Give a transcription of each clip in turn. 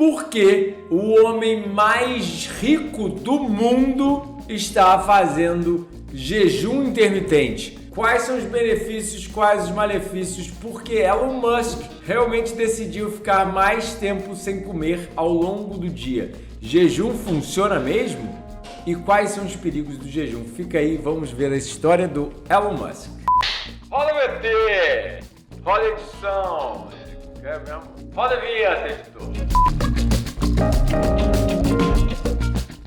por que o homem mais rico do mundo está fazendo jejum intermitente. Quais são os benefícios, quais os malefícios, porque Elon Musk realmente decidiu ficar mais tempo sem comer ao longo do dia. Jejum funciona mesmo? E quais são os perigos do jejum? Fica aí, vamos ver a história do Elon Musk. Roda o ET! Roda a edição! É mesmo? Roda a vinheta, editor!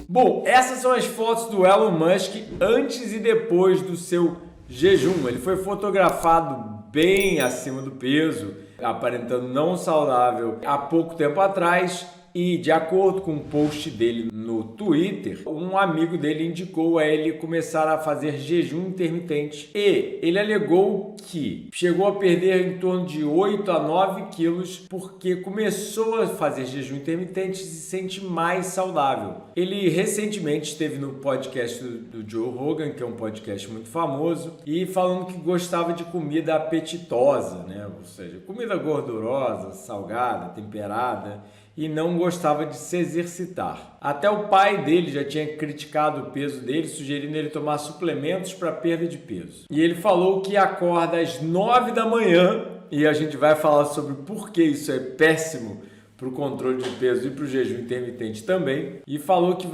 Bom, essas são as fotos do Elon Musk antes e depois do seu jejum. Ele foi fotografado bem acima do peso, aparentando não saudável há pouco tempo atrás. E de acordo com um post dele no Twitter, um amigo dele indicou a ele começar a fazer jejum intermitente. E ele alegou que chegou a perder em torno de 8 a 9 quilos porque começou a fazer jejum intermitente e se sente mais saudável. Ele recentemente esteve no podcast do Joe Rogan, que é um podcast muito famoso, e falando que gostava de comida apetitosa, né? Ou seja, comida gordurosa, salgada, temperada, e não gostava de se exercitar. Até o pai dele já tinha criticado o peso dele, sugerindo ele tomar suplementos para perda de peso. E ele falou que acorda às 9 da manhã, e a gente vai falar sobre por que isso é péssimo para o controle de peso e para o jejum intermitente também. E falou que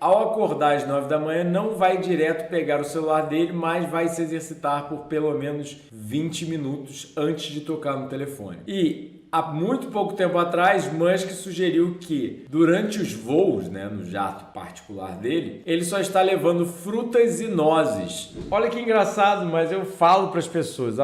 ao acordar às 9 da manhã, não vai direto pegar o celular dele, mas vai se exercitar por pelo menos 20 minutos antes de tocar no telefone. E há muito pouco tempo atrás, Musk sugeriu que durante os voos, no jato particular dele, ele só está levando frutas e nozes. Olha que engraçado, mas eu falo para as pessoas,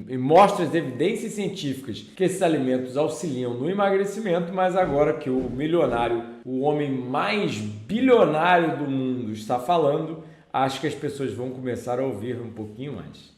e mostro as evidências científicas que esses alimentos auxiliam no emagrecimento, mas agora que o milionário, o homem mais bilionário do mundo está falando, acho que as pessoas vão começar a ouvir um pouquinho mais.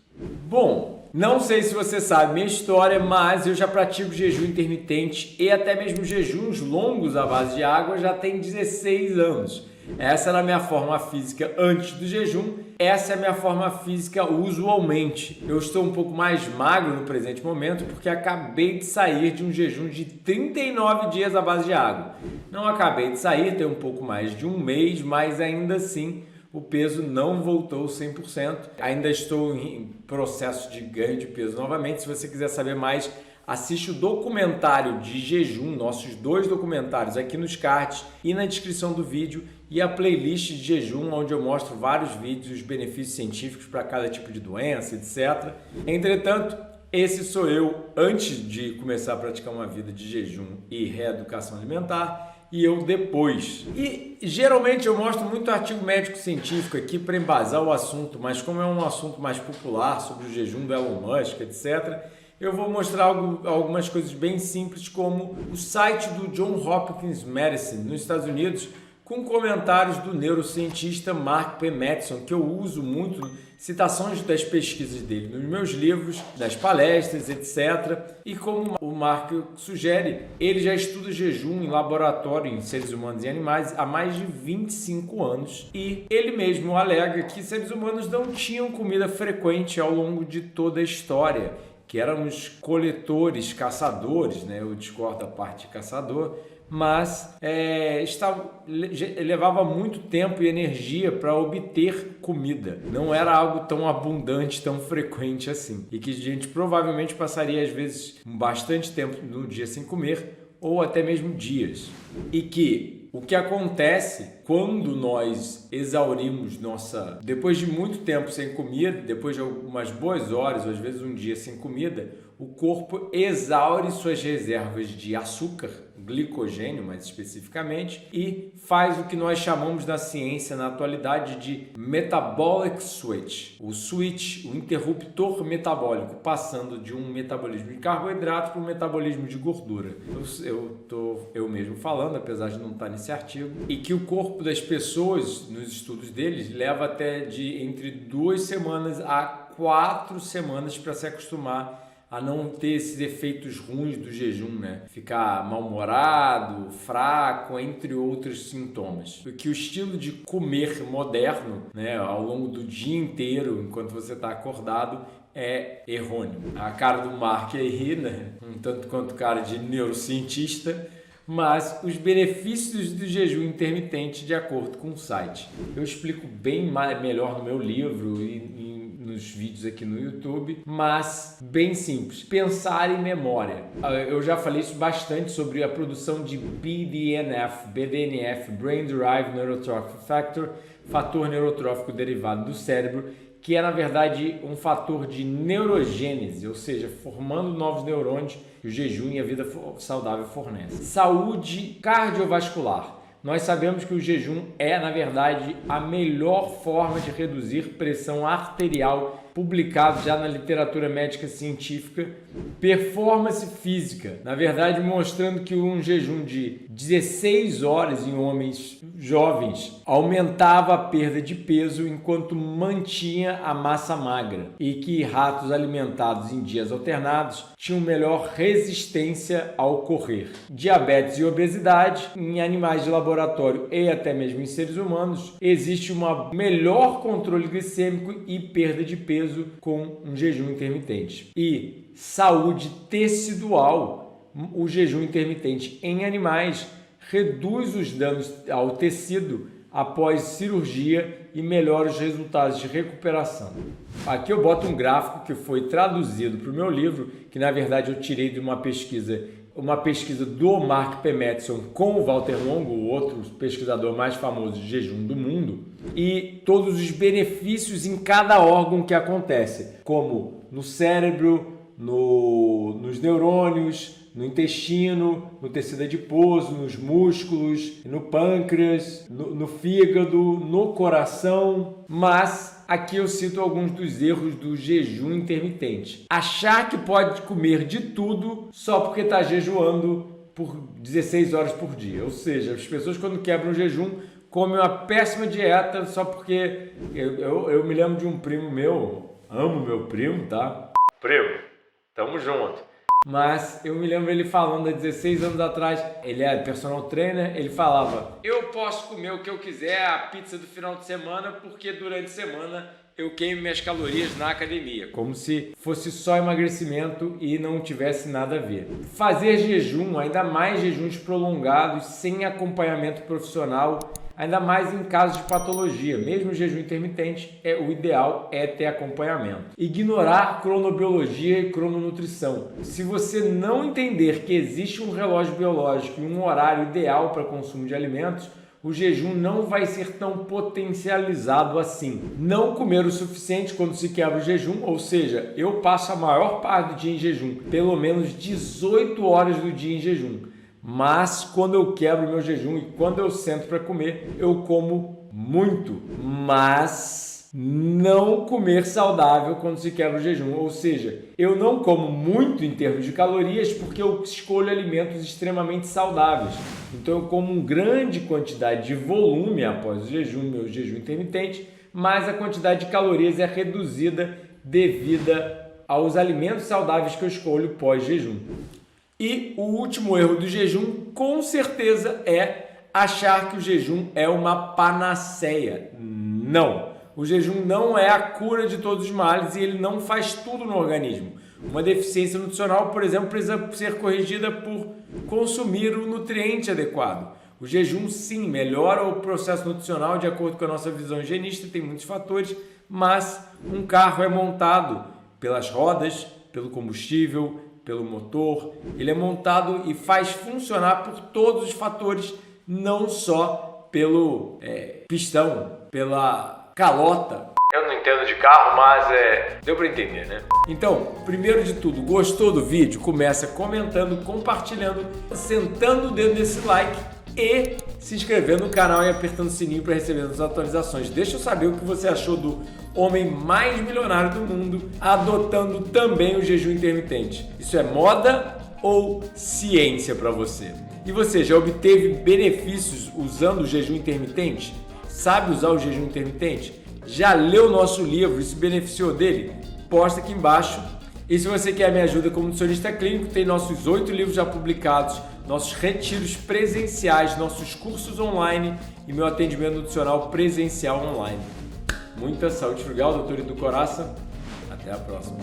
Bom, não sei se você sabe minha história, mas eu já pratico jejum intermitente e até mesmo jejuns longos à base de água já tem 16 anos. Essa era a minha forma física antes do jejum, essa é a minha forma física usualmente. Eu estou um pouco mais magro no presente momento porque acabei de sair de um jejum de 39 dias à base de água. Não acabei de sair, tem um pouco mais de um mês, mas ainda assim o peso não voltou 100%. Ainda estou em processo de ganho de peso novamente. Se você quiser saber mais, assiste o documentário de jejum, nossos 2 documentários aqui nos cards e na descrição do vídeo, e a playlist de jejum, onde eu mostro vários vídeos, os benefícios científicos para cada tipo de doença, etc. Entretanto, esse sou eu antes de começar a praticar uma vida de jejum e reeducação alimentar, e eu depois. E geralmente eu mostro muito artigo médico-científico aqui para embasar o assunto, mas como é um assunto mais popular sobre o jejum do Elon Musk, etc., eu vou mostrar algumas coisas bem simples, como o site do John Hopkins Medicine nos Estados Unidos, com comentários do neurocientista Mark P. Matheson, que eu uso muito, citações das pesquisas dele nos meus livros, das palestras, etc. E como o Mark sugere, ele já estuda jejum em laboratório em seres humanos e animais há mais de 25 anos. E ele mesmo alega que seres humanos não tinham comida frequente ao longo de toda a história, que éramos coletores, caçadores, eu discordo da parte de caçador, mas levava muito tempo e energia para obter comida. Não era algo tão abundante, tão frequente assim. E que a gente provavelmente passaria, às vezes, bastante tempo no dia sem comer, ou até mesmo dias. E que o que acontece quando nós exaurimos depois de muito tempo sem comida, depois de algumas boas horas, ou às vezes um dia sem comida, o corpo exaure suas reservas de açúcar, glicogênio mais especificamente, e faz o que nós chamamos na ciência na atualidade de metabolic switch. O switch, o interruptor metabólico, passando de um metabolismo de carboidrato para um metabolismo de gordura. Eu mesmo falando, apesar de não estar nesse artigo, e que o corpo das pessoas, nos estudos deles, leva até de entre 2 semanas a 4 semanas para se acostumar a não ter esses efeitos ruins do jejum, Ficar mal-humorado, fraco, entre outros sintomas. Porque o estilo de comer moderno, ao longo do dia inteiro, enquanto você está acordado, é errôneo. A cara do Mark aí, um tanto quanto cara de neurocientista, mas os benefícios do jejum intermitente de acordo com o site. Eu explico bem melhor no meu livro e nos vídeos aqui no YouTube, mas bem simples. Pensar em memória. Eu já falei isso bastante sobre a produção de BDNF, Brain Derived Neurotrophic Factor, fator neurotrófico derivado do cérebro, que é na verdade um fator de neurogênese, ou seja, formando novos neurônios que o jejum e a vida saudável fornecem. Saúde cardiovascular. Nós sabemos que o jejum é, na verdade, a melhor forma de reduzir pressão arterial, publicado já na literatura médica científica. Performance física, na verdade, mostrando que um jejum de 16 horas em homens jovens aumentava a perda de peso enquanto mantinha a massa magra, e que ratos alimentados em dias alternados tinham melhor resistência ao correr. Diabetes e obesidade, em animais de laboratório e até mesmo em seres humanos, existe um melhor controle glicêmico e perda de peso com um jejum intermitente. E saúde tecidual, o jejum intermitente em animais reduz os danos ao tecido após cirurgia e melhora os resultados de recuperação. Aqui eu boto um gráfico que foi traduzido para o meu livro, que na verdade eu tirei de uma pesquisa do Mark P. Matheson com o Walter Longo, o outro pesquisador mais famoso de jejum do mundo, e todos os benefícios em cada órgão que acontece, como no cérebro, nos neurônios, no intestino, no tecido adiposo, nos músculos, no pâncreas, no fígado, no coração. Mas aqui eu cito alguns dos erros do jejum intermitente. Achar que pode comer de tudo só porque está jejuando por 16 horas por dia. Ou seja, as pessoas quando quebram o jejum comem uma péssima dieta só porque... Eu me lembro de um primo meu, amo meu primo, tá? Primo, tamo junto. Mas eu me lembro ele falando há 16 anos atrás, ele é personal trainer, ele falava: eu posso comer o que eu quiser, a pizza do final de semana, porque durante a semana eu queimo minhas calorias na academia. Como se fosse só emagrecimento e não tivesse nada a ver. Fazer jejum, ainda mais jejuns prolongados, sem acompanhamento profissional, ainda mais em casos de patologia. Mesmo jejum intermitente, o ideal é ter acompanhamento. Ignorar cronobiologia e crononutrição. Se você não entender que existe um relógio biológico e um horário ideal para consumo de alimentos, o jejum não vai ser tão potencializado assim. Não comer o suficiente quando se quebra o jejum, ou seja, eu passo a maior parte do dia em jejum, pelo menos 18 horas do dia em jejum. Mas quando eu quebro meu jejum e quando eu sento para comer, eu como muito. Mas não comer saudável quando se quebra o jejum. Ou seja, eu não como muito em termos de calorias porque eu escolho alimentos extremamente saudáveis. Então eu como uma grande quantidade de volume após o jejum, meu jejum intermitente, mas a quantidade de calorias é reduzida devido aos alimentos saudáveis que eu escolho pós-jejum. E o último erro do jejum, com certeza, é achar que o jejum é uma panaceia. Não! O jejum não é a cura de todos os males e ele não faz tudo no organismo. Uma deficiência nutricional, por exemplo, precisa ser corrigida por consumir o nutriente adequado. O jejum, sim, melhora o processo nutricional de acordo com a nossa visão higienista, tem muitos fatores, mas um carro é montado pelas rodas, pelo combustível, pelo motor, ele é montado e faz funcionar por todos os fatores, não só pelo pistão, pela calota. Eu não entendo de carro, mas deu para entender, né? Então, primeiro de tudo, gostou do vídeo? Começa comentando, compartilhando, sentando o dedo nesse like e se inscrevendo no canal e apertando o sininho para receber as atualizações. Deixa eu saber o que você achou do homem mais milionário do mundo adotando também o jejum intermitente. Isso é moda ou ciência para você? E você já obteve benefícios usando o jejum intermitente? Sabe usar o jejum intermitente? Já leu o nosso livro e se beneficiou dele? Posta aqui embaixo. E se você quer minha ajuda como nutricionista clínico, tem nossos 8 livros já publicados, nossos retiros presenciais, nossos cursos online e meu atendimento nutricional presencial online. Muita saúde frugal, doutor Edu Coraça. Até a próxima.